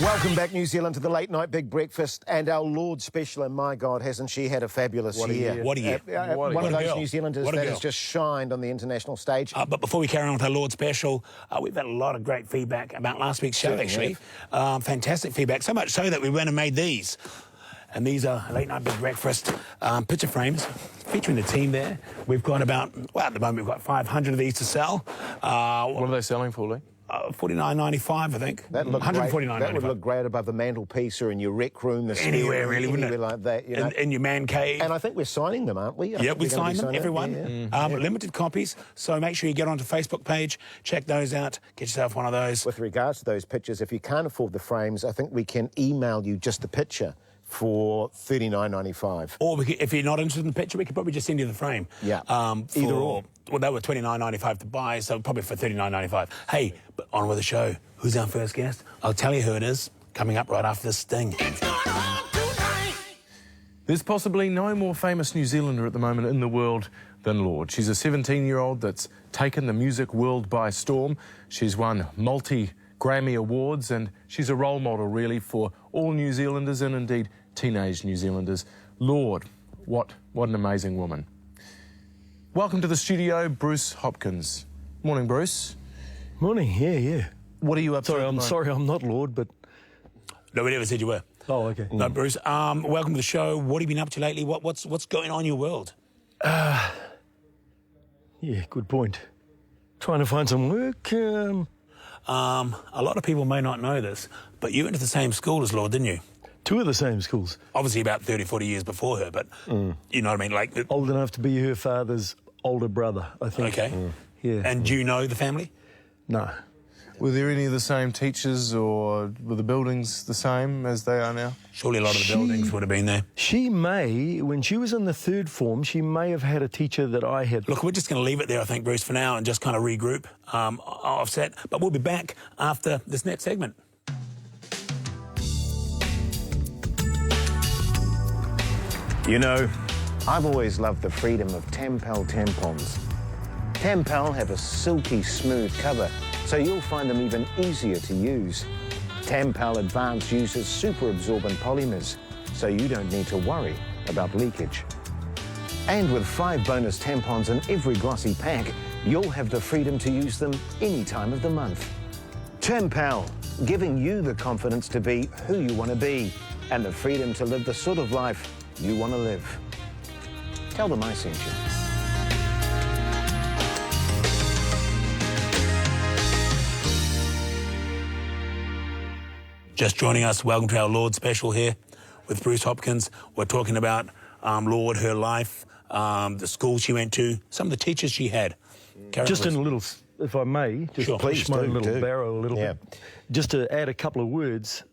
Welcome back, New Zealand, to the Late Night Big Breakfast and our Lord Special. And my God, hasn't she had a fabulous year? What a year. One of those girl. New Zealanders that has just shined on the international stage. But before we carry on with our Lord Special, we've had a lot of great feedback about last week's show, actually. Fantastic feedback, so much so that we went and made these. And these are Late Night Big Breakfast picture frames featuring the team there. We've got about, well, at the moment, we've got 500 of these to sell. What are they selling for, Leigh? $49.95, I think. That looked $149.95. That would look great above the mantelpiece or in your rec room. Anywhere, really, wouldn't it? Like that, you know? In your man cave. And I think we're signing them, aren't we? Yeah, we signed them, everyone. Limited copies, so make sure you get onto Facebook page, check those out, get yourself one of those. With regards to those pictures, if you can't afford the frames, I think we can email you just the picture for $39.95. Or if you're not interested in the picture, we could probably just send you the frame. Yeah. Either or. Well, they were $29.95 to buy, so probably for $39.95. Hey, but on with the show. Who's our first guest? I'll tell you who it is, coming up right after this sting. There's possibly no more famous New Zealander at the moment in the world than Lorde. She's a 17-year-old that's taken the music world by storm. She's won multi-Grammy awards, and she's a role model, really, for all New Zealanders and, indeed, teenage New Zealanders. Lorde, what an amazing woman. Welcome to the studio, Bruce Hopkins. Morning, Bruce. Morning, yeah. What are you up to? I'm sorry I'm not Lorde, but... No, we never said you were. Oh, okay. No, Bruce, welcome to the show. What have you been up to lately? What's going on in your world? Yeah, good point. Trying to find some work. A lot of people may not know this, but you went to the same school as Lorde, didn't you? Two of the same schools. Obviously about 30, 40 years before her, but you know what I mean? Like Old enough to be her father's older brother, I think. Okay. Yeah. And do you know the family? No. Were there any of the same teachers, or were the buildings the same as they are now? Surely a lot of the buildings would have been there. She may, when she was in the third form, she may have had a teacher that I had. Look, we're just going to leave it there, I think, Bruce, for now, and just kind of regroup, offset. But we'll be back after this next segment. You know, I've always loved the freedom of Tampal tampons. Tampal have a silky smooth cover, so you'll find them even easier to use. Tampal Advance uses super absorbent polymers, so you don't need to worry about leakage. And with 5 bonus tampons in every glossy pack, you'll have the freedom to use them any time of the month. Tampal, giving you the confidence to be who you want to be and the freedom to live the sort of life you want to live. Tell them I sent you. Just joining us, welcome to our Lorde Special here with Bruce Hopkins. We're talking about Lorde, her life, the school she went to, some of the teachers she had. Just in a little, if I may, just Sure, push my little barrow a little bit. Just to add a couple of words,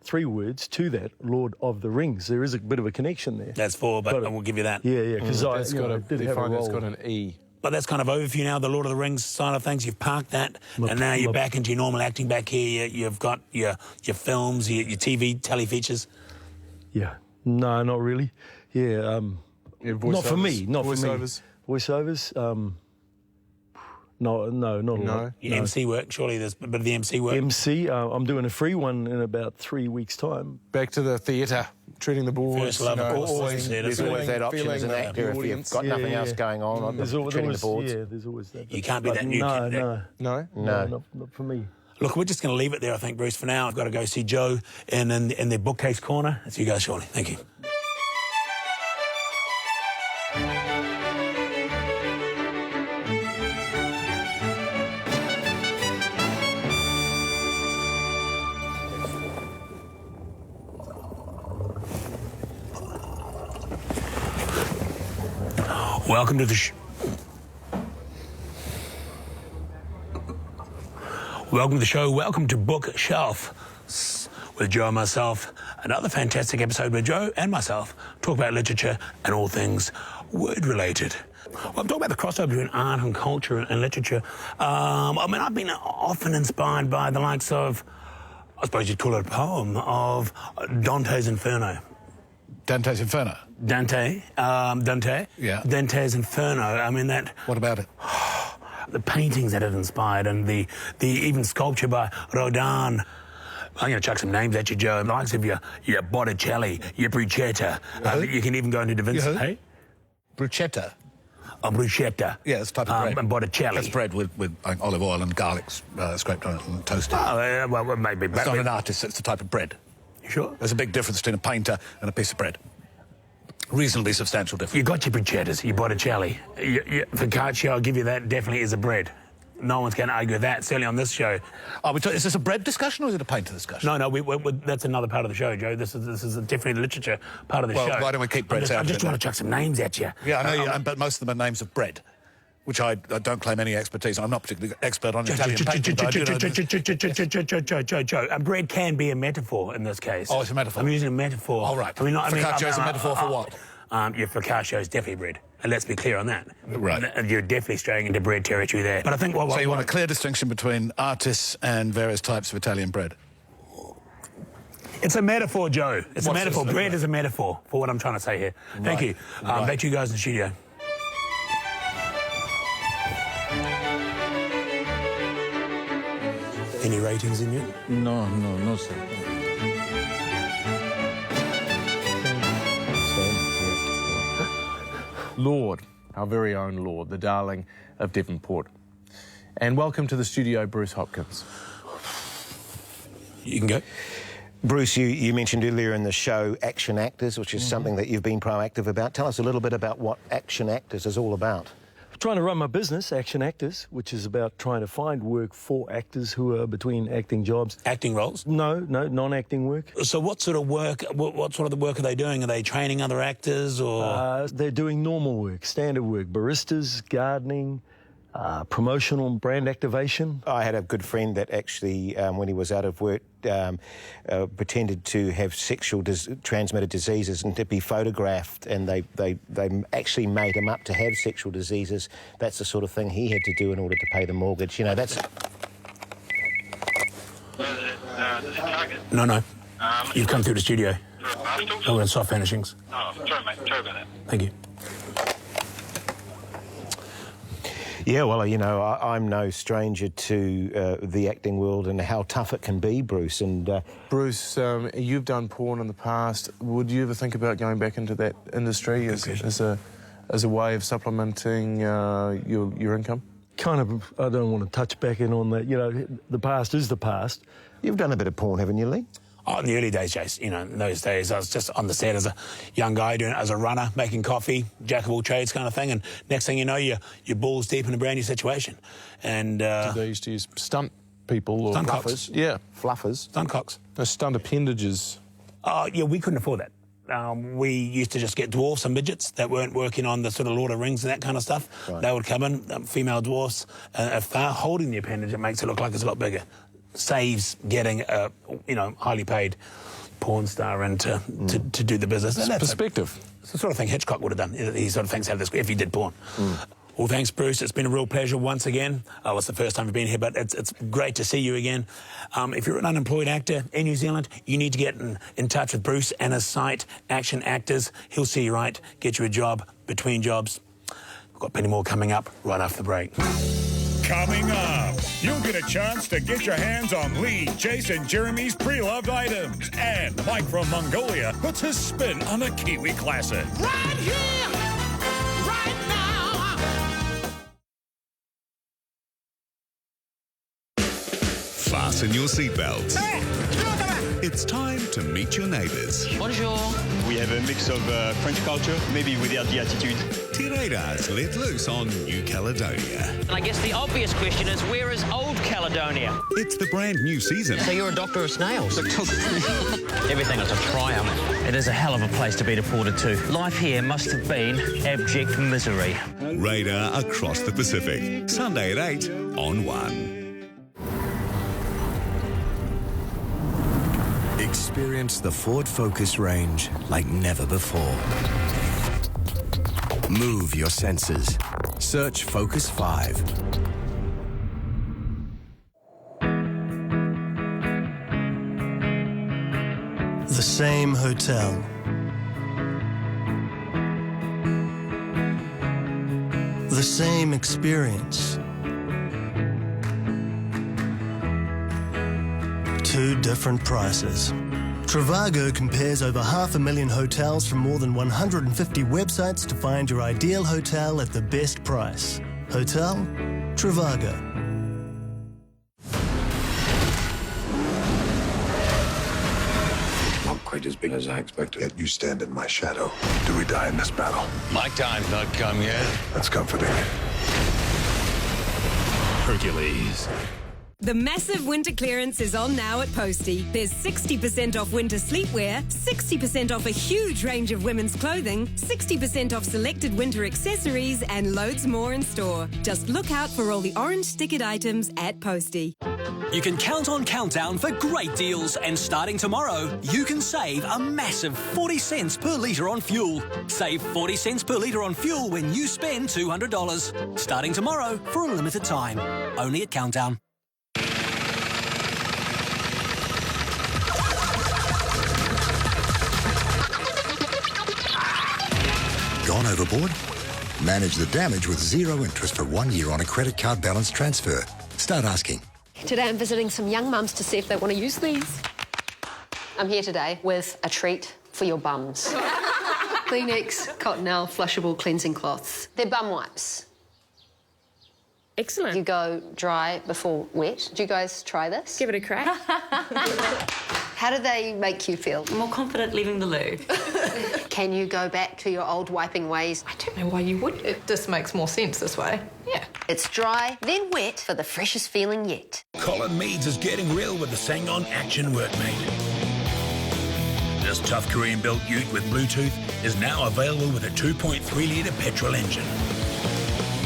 3 words to that, Lord of the Rings. There is a bit of a connection there. That's 4, but I will give you that. Yeah, because I did have a role. It's got an E. But that's kind of over for you now, the Lord of the Rings side of things. You've parked that, and now you're back into your normal acting back here. You've got your films, your TV, telly features. Yeah. No, not really. Yeah. Not for me. Not for me. Voiceovers. No, not a lot. Your MC work, surely there's a bit of the MC work. MC, I'm doing a free one in about 3 weeks' time. Back to the theatre, treating the boards. First love, of course. There's always that option as an actor if you've got nothing else going on. There's always, treating the boards. Yeah, there's always that. You can't be that new kid. No? No, not for me. Look, we're just going to leave it there, I think, Bruce, for now. I've got to go see Joe in their bookcase corner. That's you guys, shortly. Thank you. Welcome to the Welcome to the show. Welcome to Bookshelf with Joe and myself. Another fantastic episode where Joe and myself talk about literature and all things word-related. Well, I'm talking about the crossover between art and culture and literature. I mean, I've been often inspired by the likes of, I suppose you'd call it a poem, of Dante's Inferno. Dante's Inferno? Dante. Yeah. Dante's Inferno. I mean, that... What about it? The paintings that it inspired and the even sculpture by Rodin. I'm going to chuck some names at you, Joe. The likes of your Botticelli, your bruschetta. You can even go into Da Vinci. Hey? Bruschetta. Bruschetta. Yeah, it's a type of bread. And Botticelli. That's bread with olive oil and garlic scraped on it and toasted. Oh, well, maybe. It's not an artist, it's a type of bread. You sure? There's a big difference between a painter and a piece of bread. Reasonably substantial difference. You got your bruschettas, your Botticelli. Focaccia, I'll give you that, definitely is a bread. No one's going to argue with that, certainly on this show. Is this a bread discussion or is it a painter discussion? No, that's another part of the show, Joe. This is definitely the literature part of the show. Well, why don't we keep breads out? I'm just trying to chuck some names at you. Yeah, I know, but most of them are names of bread, which I don't claim any expertise. I'm not particularly expert on Italian painting, but I do know... Joe, a bread can be a metaphor in this case. Oh, it's a metaphor? I'm using a metaphor. All right. Focaccia is a metaphor for what? Your focaccia is definitely bread. And let's be clear on that. Right. You're definitely straying into bread territory there. But I think... So you want a clear distinction between artists and various types of Italian bread? It's a metaphor, Joe. It's a metaphor. This? Bread is a metaphor for what I'm trying to say here. Thank you. Back to you guys in the studio. Any ratings in you? No, sir. Lord, our very own Lord, the darling of Devonport. And welcome to the studio, Bruce Hopkins. You can go. Bruce, you mentioned earlier in the show Action Actors, which is something that you've been proactive about. Tell us a little bit about what Action Actors is all about. Trying to run my business, Action Actors, which is about trying to find work for actors who are between acting jobs. Acting roles? No, non-acting work. So what sort of work, what sort of the work are they doing? Are they training other actors or...? They're doing normal work, standard work, baristas, gardening, promotional brand activation. I had a good friend that actually, when he was out of work, pretended to have sexual transmitted diseases and to be photographed, and they actually made him up to have sexual diseases. That's the sort of thing he had to do in order to pay the mortgage. You know, that's... No. You've come through the studio. Oh, we're in Soft Furnishings. Oh, sorry, mate. Sorry about that. Thank you. Yeah, well, you know, I'm no stranger to the acting world and how tough it can be, Bruce. And Bruce, you've done porn in the past. Would you ever think about going back into that industry as a way of supplementing your income? Kind of, I don't want to touch back in on that. You know, the past is the past. You've done a bit of porn, haven't you, Leigh? Oh, in the early days, Jace, you know, in those days, I was just on the set as a young guy doing it as a runner, making coffee, jack of all trades kind of thing, and next thing you know, you're balls deep in a brand new situation. And did they used to use stunt people or stunt fluffers? cocks. Yeah, fluffers. Stunt cocks. No, stunt appendages. Oh, yeah, we couldn't afford that. We used to just get dwarfs and midgets that weren't working on the sort of Lord of Rings and that kind of stuff. Right. They would come in, female dwarfs. If they're holding the appendage, it makes it look like it's a lot bigger. Saves getting a, highly paid porn star in to do the business. That's perspective. It's the sort of thing Hitchcock would have done. He sort of thinks out of this if he did porn. Well, thanks, Bruce. It's been a real pleasure once again. It's the first time you've been here, but it's great to see you again. If you're an unemployed actor in New Zealand, you need to get in touch with Bruce and his site, Action Actors. He'll see you right, get you a job between jobs. We've got plenty more coming up right after the break. Coming up, you'll get a chance to get your hands on Leigh, Jason, Jeremy's pre-loved items. And Mike from Mongolia puts his spin on a Kiwi classic. Right here, right now. Fasten your seatbelts. It's time to meet your neighbours. Bonjour. We have a mix of French culture, maybe without the attitude. Teenagers let loose on New Caledonia. And I guess the obvious question is, where is Old Caledonia? It's the brand new season. So you're a doctor of snails? Everything is a triumph. It is a hell of a place to be deported to. Life here must have been abject misery. Radar across the Pacific. Sunday at 8 on 1. Experience the Ford Focus range like never before. Move your senses. Search Focus 5. The same hotel. The same experience. two different prices. Trivago compares over 500,000 hotels from more than 150 websites to find your ideal hotel at the best price. Hotel Trivago. Not quite as big as I expected. Yet you stand in my shadow. Do we die in this battle? My time's not come yet. That's comforting. Hercules. The massive winter clearance is on now at Postie. There's 60% off winter sleepwear, 60% off a huge range of women's clothing, 60% off selected winter accessories, and loads more in store. Just look out for all the orange stickered items at Postie. You can count on Countdown for great deals, and starting tomorrow, you can save a massive 40 cents per litre on fuel. Save 40 cents per litre on fuel when you spend $200. Starting tomorrow for a limited time. Only at Countdown. Gone overboard? Manage the damage with zero interest for 1 year on a credit card balance transfer. Start asking. Today I'm visiting some young mums to see if they want to use these. I'm here today with a treat for your bums. Kleenex, Cottonelle, flushable cleansing cloths. They're bum wipes. Excellent. You go dry before wet. Do you guys try this? Give it a crack. How do they make you feel? More confident leaving the loo. Can you go back to your old wiping ways? I don't know why you would. It just makes more sense this way. Yeah. It's dry, then wet for the freshest feeling yet. Colin Meads is getting real with the Sangong Action Workmate. This tough Korean-built ute with Bluetooth is now available with a 2.3-litre petrol engine.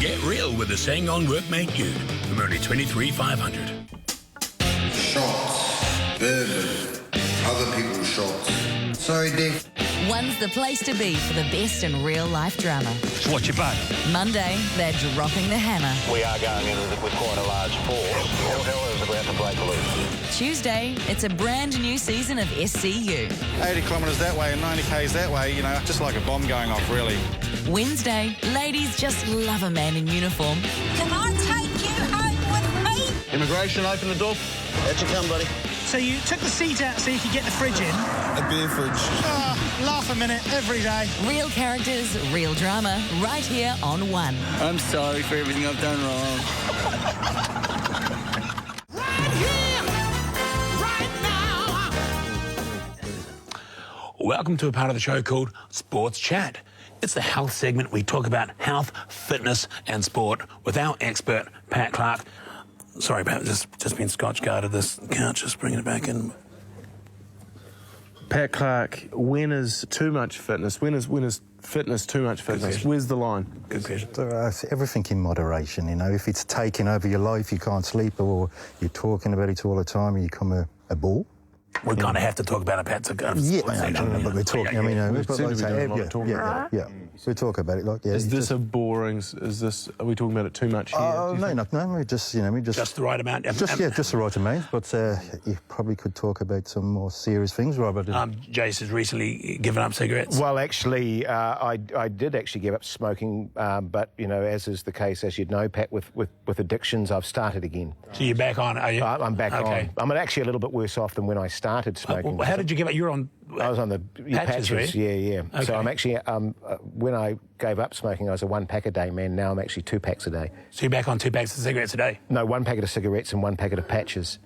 Get real with the Sangong Workmate ute from only $23,500. Shots. Burgers. Other people's shots. Sorry, Dick. One's the place to be for the best in real-life drama. So what's your back? Monday, they're dropping the hammer. We are going in with quite a large force. Hell is about to break loose. Tuesday, it's a brand new season of SCU. 80 kilometres that way and 90 k's that way, you know, just like a bomb going off, really. Wednesday, ladies just love a man in uniform. Can I take you home with me? Immigration, open the door. Out you come, buddy. So you took the seat out so you could get the fridge in? A beer fridge. Laugh a minute every day. Real characters, real drama, right here on One. I'm sorry for everything I've done wrong. Right here, right now. Welcome to a part of the show called Sports Chat. It's the health segment. We talk about health, fitness and sport with our expert, Pat Clark. Sorry, Pat, just been scotch guarded this couch, just bringing it back in. Pat Clark, when is too much fitness? When is fitness too much fitness? Where's the line? Good question. Everything in moderation, you know. If it's taking over your life, you can't sleep, or you're talking about it all the time and you become a bore. We kind of have to talk about it, Pat. But we're talking, we talk about it like, Is this a boring, are we talking about it too much here? No, we just the right amount? Just the right amount, but you probably could talk about some more serious things, Robert. Jace has recently given up cigarettes. Well, actually, I did actually give up smoking, but, you know, as is the case, as you'd know, Pat, with addictions, I've started again. So you're back on, are you? I'm back on. I'm actually a little bit worse off than when I started smoking. How did you give up? You were on... I was on the patches, yeah. Okay. So I'm actually, when I gave up smoking, I was a 1 pack a day man. Now I'm actually 2 packs a day. So you're back on 2 packs of cigarettes a day? No, 1 packet of cigarettes and 1 packet of patches.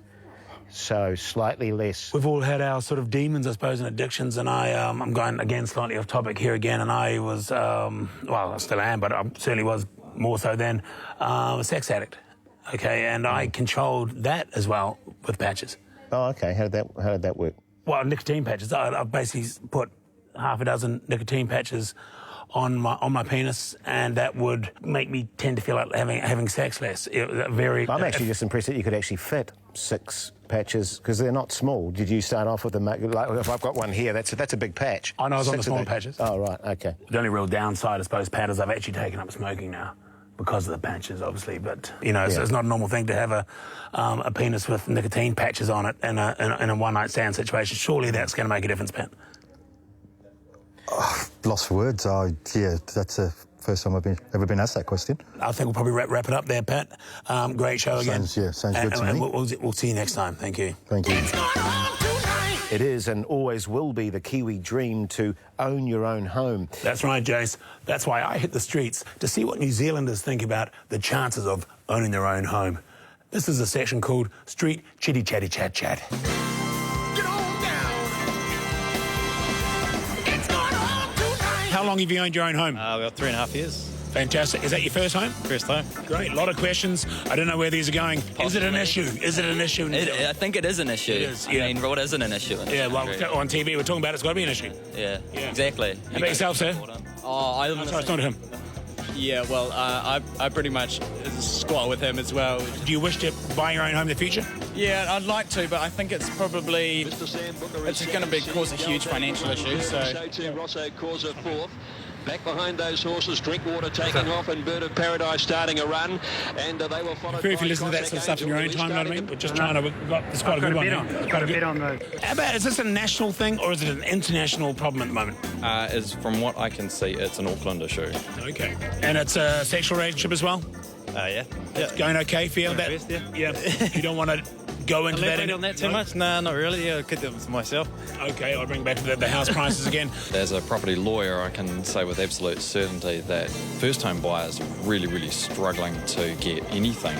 So slightly less. We've all had our sort of demons, I suppose, and addictions, and I'm going, again, slightly off topic here again, and I was, well, I still am, but I certainly was more so then, a sex addict, okay, and I controlled that as well with patches. Oh, okay. How did that work? Well, nicotine patches. I basically put half a dozen nicotine patches on my penis, and that would make me tend to feel like having sex less. I'm actually just impressed that you could actually fit 6 patches, because they're not small. Did you start off with them? Like, if I've got one here, that's a big patch. I know, I was on the small patches. Oh, right, okay. The only real downside, I suppose, Pat, is I've actually taken up smoking now because of the patches, obviously. But, you know, so it's not a normal thing to have a penis with nicotine patches on it in a one-night stand situation. Surely that's going to make a difference, Pat. Lost for words. Yeah, that's a first time I've ever been asked that question. I think we'll probably wrap it up there, Pat. Great show again. Sounds good to me. We'll see you next time. Thank you. Thank you. It is and always will be the Kiwi dream to own your own home. That's right, Jace. That's why I hit the streets to see what New Zealanders think about the chances of owning their own home. This is a section called Street Chitty Chatty Chat Chat. How long have you owned your own home? About 3.5 years. Fantastic. Is that your first home? First home. Great. A lot of questions. I don't know where these are going. Possibly. Is it an issue? Is it an issue? I think it is an issue. It is, yeah. I mean, what isn't an issue? Yeah, well, on TV we're talking about it's got to be an issue. Yeah, exactly. How about yourself, sir? Oh, I live in sorry, it's not him. Yeah, well, I pretty much squat with him as well. Do you wish to buy your own home in the future? Yeah, I'd like to, but I think it's probably it's going to cause a huge financial issue. So. Rosso cause a fourth. Back behind those horses, Drinkwater taking off and Bird of Paradise starting a run, and they will follow. If you listen to that sort of stuff in your own time, you know what I mean? We're just trying to. It's quite a good one. Got a bit on the. How about, is this a national thing or is it an international problem at the moment? Is from what I can see, it's an Auckland issue. Okay. And it's a sexual relationship as well? Yeah. It's going okay for you? Yeah. You don't want to go into that? On that too much? No, not really. Yeah, I could do it for myself. Okay, I'll bring back to the house prices again. As a property lawyer, I can say with absolute certainty that first-home buyers are really, really struggling to get anything.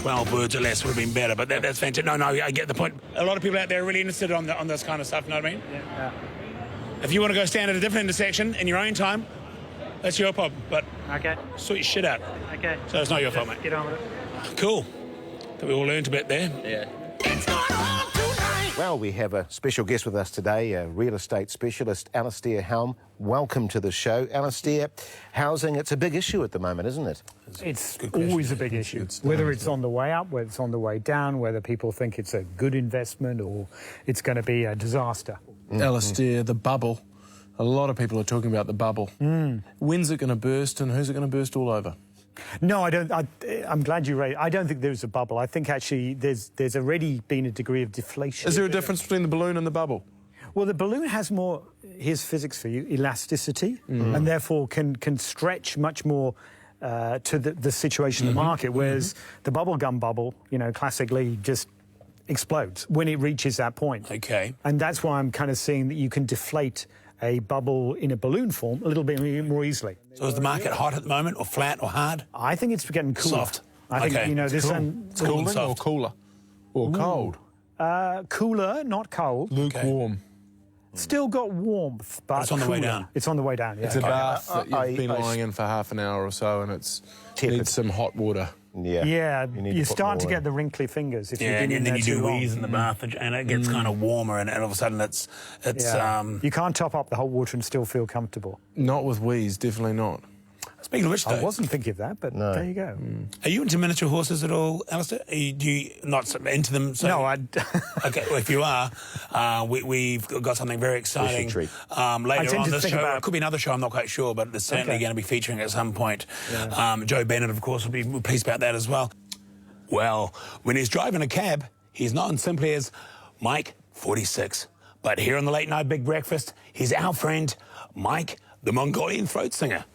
12 words or less would have been better, but that's fantastic. No, I get the point. A lot of people out there are really interested on this kind of stuff, you know what I mean? Yeah. If you want to go stand at a different intersection in your own time, that's your problem, but sort your shit out. Okay. So it's not your fault, mate. Get on with it. Cool. That we all learned a bit there. Yeah. Well, we have a special guest with us today, a real estate specialist, Alastair Helm. Welcome to the show. Alastair, housing, it's a big issue at the moment, isn't it? It's always a big issue, whether it's on the way up, whether it's on the way down, whether people think it's a good investment or it's going to be a disaster. Alastair, the bubble. A lot of people are talking about the bubble. When's it going to burst and who's it going to burst all over? No, I don't. I'm glad you raised. I don't think there's a bubble. I think actually there's already been a degree of deflation. Is there a difference between the balloon and the bubble? Well, the balloon has more. Here's physics for you: elasticity, and therefore can stretch much more to the situation in the market. Whereas the bubblegum bubble, classically just explodes when it reaches that point. Okay. And that's why I'm kind of seeing that you can deflate a bubble in a balloon form a little bit more easily. So is the market hot at the moment, or flat, or hard? I think it's getting cooler. Soft. I think, this cool. and Cooling or cooler? Or cold? Cooler, not cold. Lukewarm. Still got warmth, but it's on the way down. It's on the way down, yeah. It's a bath that you've been lying in for half an hour or so, and it's needs some hot water. Yeah, you're starting to get the wrinkly fingers if you've been in there too long. And then you do wheeze in the bath, and it gets kind of warmer, and all of a sudden it's you can't top up the hot water and still feel comfortable. Not with wheeze, definitely not. Speaking of which, though, I wasn't thinking of that, but there you go. Are you into miniature horses at all, Alastair? Do you not into them? So no, Okay, well, if you are, we've got something very exciting later on this show. It could be another show, I'm not quite sure, but it's certainly going to be featuring at some point. Yeah. Joe Bennett, of course, will be pleased about that as well. Well, when he's driving a cab, he's known simply as Mike 46. But here on the Late Night Big Breakfast, he's our friend, Mike, the Mongolian throat singer.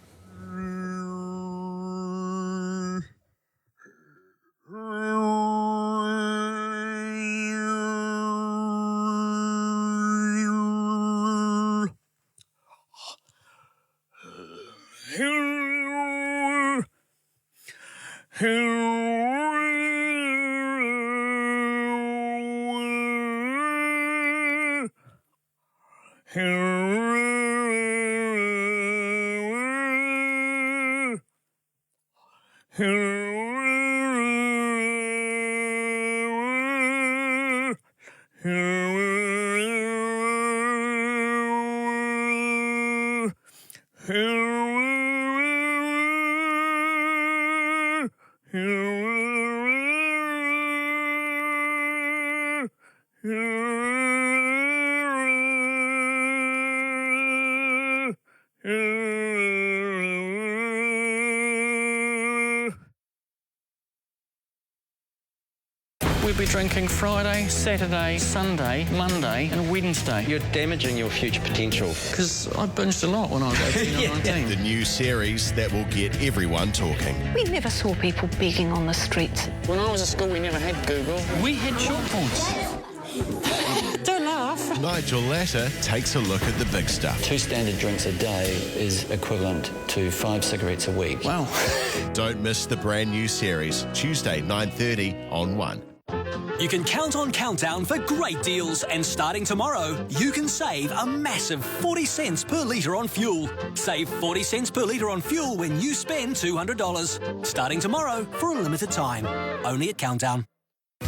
should be drinking Friday, Saturday, Sunday, Monday and Wednesday. You're damaging your future potential. Because I binged a lot when I was 18 or 19. The new series that will get everyone talking. We never saw people begging on the streets. When I was at school, we never had Google. We had chalkboards. Don't laugh. Nigel Latter takes a look at the big stuff. 2 standard drinks a day is equivalent to 5 cigarettes a week. Wow. Don't miss the brand new series, Tuesday 9:30 on 1. You can count on Countdown for great deals, and starting tomorrow, you can save a massive 40 cents per litre on fuel. Save 40 cents per litre on fuel when you spend $200. Starting tomorrow for a limited time. Only at Countdown.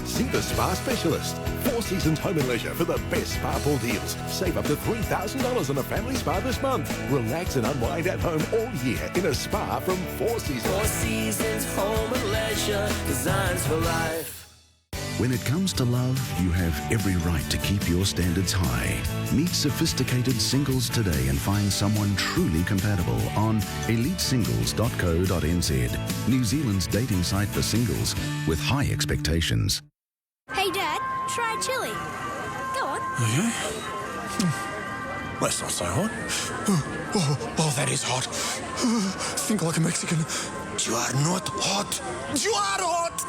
See the Spa Specialist. 4 Seasons Home and Leisure for the best spa pool deals. Save up to $3,000 on a family spa this month. Relax and unwind at home all year in a spa from 4 Seasons. 4 Seasons Home and Leisure, designs for life. When it comes to love, you have every right to keep your standards high. Meet sophisticated singles today and find someone truly compatible on elitesingles.co.nz, New Zealand's dating site for singles with high expectations. Hey, Dad, try chili. Go on. Yeah? That's not so hot. Oh, that is hot. Think like a Mexican. You are not hot. You are hot.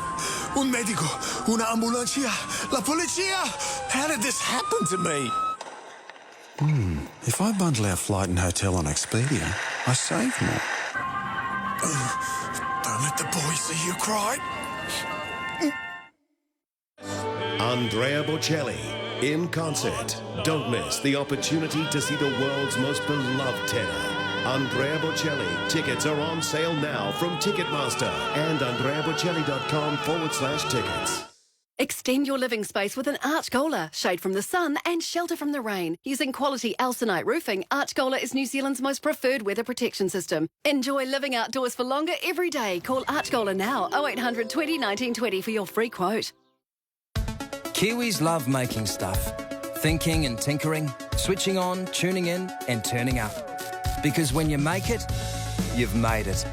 Un médico, una ambulancia, la policía. How did this happen to me? If I bundle our flight and hotel on Expedia, I save more. Don't let the boys see you cry. Andrea Bocelli in concert. Don't miss the opportunity to see the world's most beloved tenor. Andrea Bocelli. Tickets are on sale now from Ticketmaster and andreabocelli.com/tickets. Extend your living space with an Archgola. Shade from the sun and shelter from the rain. Using quality Alcinite roofing, Archgola is New Zealand's most preferred weather protection system. Enjoy living outdoors for longer every day. Call Archgola now, 0800 20 1920 for your free quote. Kiwis love making stuff. Thinking and tinkering, switching on, tuning in and turning up. Because when you make it, you've made it.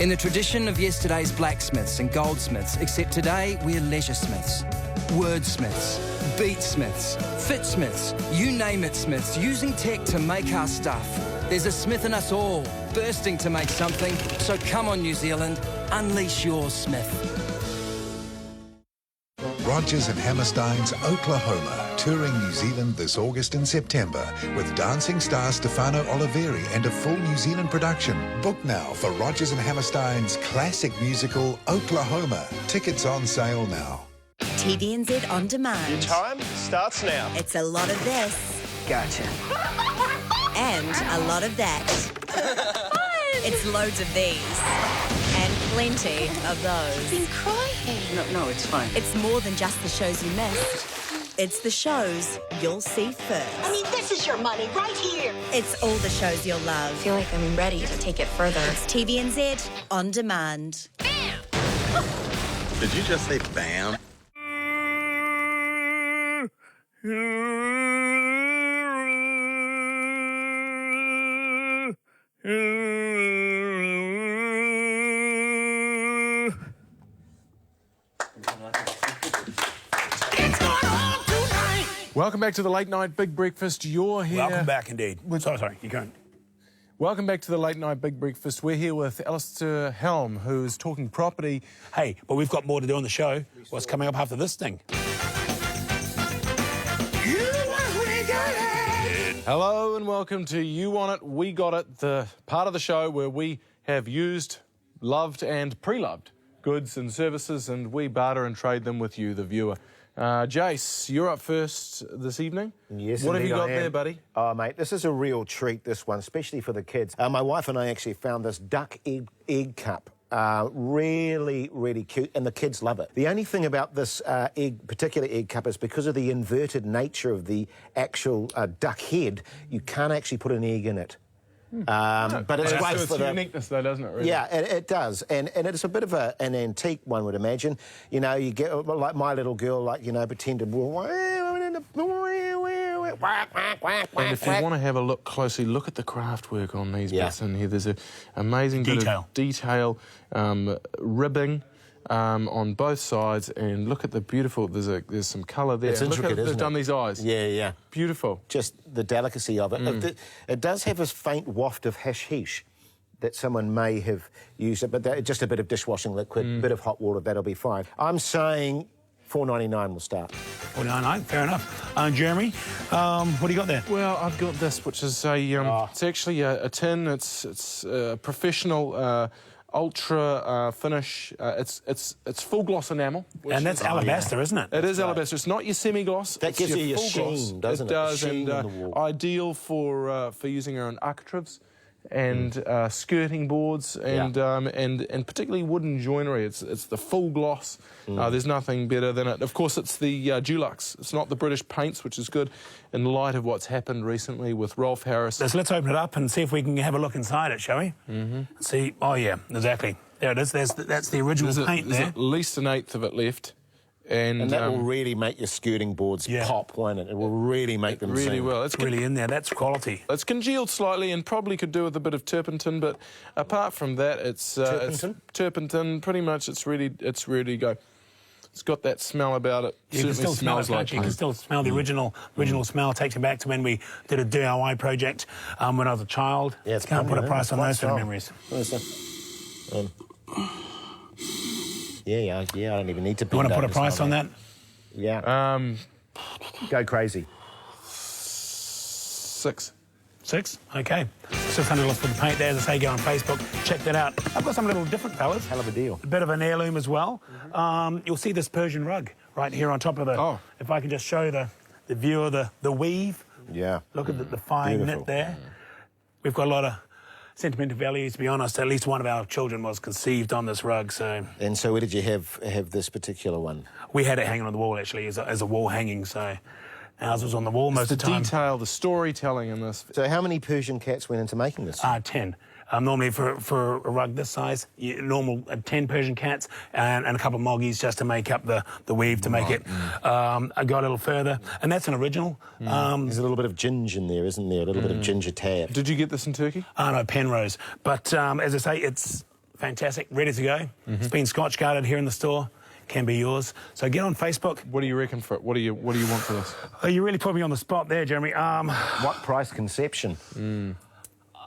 In the tradition of yesterday's blacksmiths and goldsmiths, except today we're leisuresmiths, wordsmiths, beatsmiths, fitsmiths, you name it smiths, using tech to make our stuff. There's a smith in us all, bursting to make something. So come on, New Zealand, unleash your smith. Rogers and Hammerstein's Oklahoma, touring New Zealand this August and September with dancing star Stefano Oliveri and a full New Zealand production. Book now for Rogers and Hammerstein's classic musical Oklahoma. Tickets on sale now. TVNZ On Demand. Your time starts now. It's a lot of this. Gotcha. And a lot of that. It's loads of these. And plenty of those. You've been crying. No, it's fine. It's more than just the shows you missed. It's the shows you'll see first. I mean, this is your money right here. It's all the shows you'll love. I feel like I'm ready to take it further. It's TVNZ On Demand. Bam! Did you just say bam? Welcome back to the Late Night Big Breakfast. You're here. Welcome back indeed. Sorry, you can't. Welcome back to the Late Night Big Breakfast. We're here with Alistair Helm, who's talking property. Hey, but we've got more to do on the show. What's coming up after this thing? Hello and welcome to You Want It, We Got It, the part of the show where we have used, loved and pre-loved goods and services, and we barter and trade them with you, the viewer. Jace, you're up first this evening. Yes, what have indeed you got I am. there, buddy? Oh, mate, this is a real treat, this one, especially for the kids. My wife and I actually found this duck egg cup. Really, really cute, and the kids love it. The only thing about this particular egg cup is because of the inverted nature of the actual duck head, you can't actually put an egg in it. But it's great for the uniqueness, though, doesn't it? Really? Yeah, it does, and it's a bit of an antique, one would imagine. You know, you get like my little girl, like pretended. And if you want to have a look closely, look at the craft work on these bits in here. There's an amazing bit of detail, ribbing. on both sides, and look at the beautiful. There's some colour there. It's intricate, look at, isn't they've done it? these eyes. Yeah. Beautiful. Just the delicacy of it. It does have a faint waft of hashish that someone may have used it, but just a bit of dishwashing liquid, a bit of hot water, that'll be fine. I'm saying $4.99 will start. $4.99, fair enough. Jeremy, what do you got there? Well, I've got this, which is it's actually a tin. It's professional ultra finish. It's full gloss enamel, and that's alabaster, isn't it? It is alabaster. It's not your semi-gloss. That gives you your sheen, doesn't it? It does, sheen and on the wall. ideal for using your own architraves and skirting boards and particularly wooden joinery. It's the full gloss. There's nothing better than it. Of course, it's the Dulux. It's not the British paints, which is good in light of what's happened recently with Rolf Harris. Let's open it up and see if we can have a look inside it, shall we? See, oh yeah, exactly. There it is. That's the original paint there. There's at least an eighth of it left. And that will really make your skirting boards pop, won't it? It will really make them really sing. well. It's really in there. That's quality. It's congealed slightly and probably could do with a bit of turpentine, but apart from that, it's turpentine. Pretty much, it's ready to go. It's got that smell about it. You can still smell it, like you can still smell the original smell. Takes you back to when we did a DIY project when I was a child. Yeah, it's can't put a price on those sort of strong. memories. Yeah, I don't even need to. You want to put a price on that? Yeah. Go crazy. 6. Okay. $600 for the paint there. As I say, go on Facebook. Check that out. I've got something a little different, fellas. Hell of a deal. A bit of an heirloom as well. You'll see this Persian rug right here on top of the... Oh. If I can just show the view of the weave. Yeah. Look at the fine knit there. We've got a lot of sentimental value, to be honest. At least one of our children was conceived on this rug, so... And so where did you have this particular one? We had it hanging on the wall, actually, as a wall hanging, so... Ours was on the wall most of the time. The detail, the storytelling in this. So how many Persian cats went into making this? 10. Normally for a rug this size, normal 10 Persian cats and a couple of moggies just to make up the weave to make it go a little further. And that's an original. There's a little bit of ginger in there, isn't there? A little bit of ginger tab. Did you get this in Turkey? No, Penrose. But as I say, it's fantastic, ready to go. It's been Scotch guarded here in the store. Can be yours. So get on Facebook. What do you reckon for it? What do you want for this? Oh, you really put me on the spot there, Jeremy. What price conception? I'm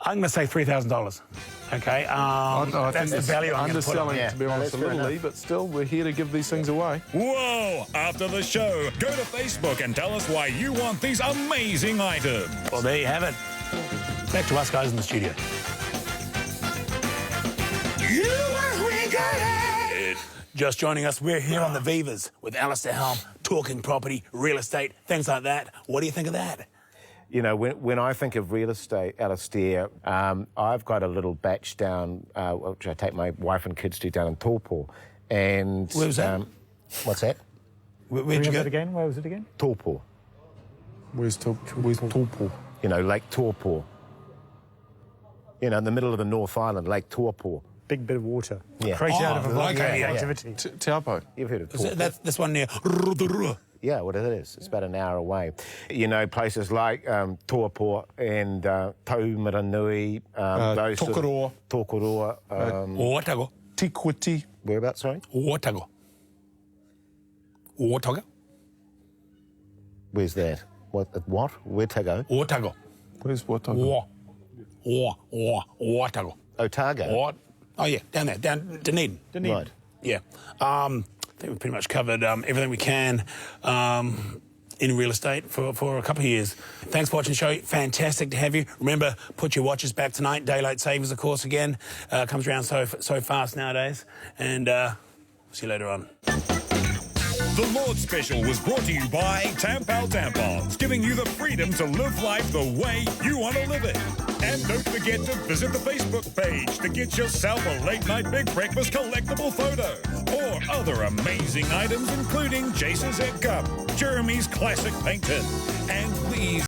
going to say $3,000. Okay. I that's the value I'm underselling, going to be honest, a little, Leigh, but still, we're here to give these things away. Whoa! After the show, go to Facebook and tell us why you want these amazing items. Well, there you have it. Back to us guys in the studio. Just joining us, we're here on the Vivas with Alistair Helm, talking property, real estate, things like that. What do you think of that? You know, when I think of real estate, Alistair, I've got a little batch down, which I take my wife and kids to down in Taupo. And where was that? What's that? Where'd you go? Again? Where was it again? Taupo. Where's Taupo? You know, Lake Taupo. You know, in the middle of the North Island, Lake Taupo. Big bit of water. Yeah. Created out of a volcanic yeah. activity. Taupo. You've heard of Taupo. That's this one near... Yeah, what it is. It's about an hour away. You know, places like Taupo and Taumaranui. Tokoroa. Tokoroa. Otago. Tikwiti. Whereabouts, sorry? Otago. Otago. Where's that? What? Wetago? Otago. Where's Otago? Otago. Otago? Oh, yeah, down there, down Dunedin. Right. Yeah. I think we've pretty much covered everything we can in real estate for a couple of years. Thanks for watching the show. Fantastic to have you. Remember, put your watches back tonight. Daylight savings, of course, again. Comes around so fast nowadays. And see you later on. The Lord Special was brought to you by Tampal Tampons, giving you the freedom to live life the way you want to live it. And don't forget to visit the Facebook page to get yourself a late-night big breakfast collectible photo or other amazing items, including Jace's egg cup, Jeremy's classic paint tin, and Leigh's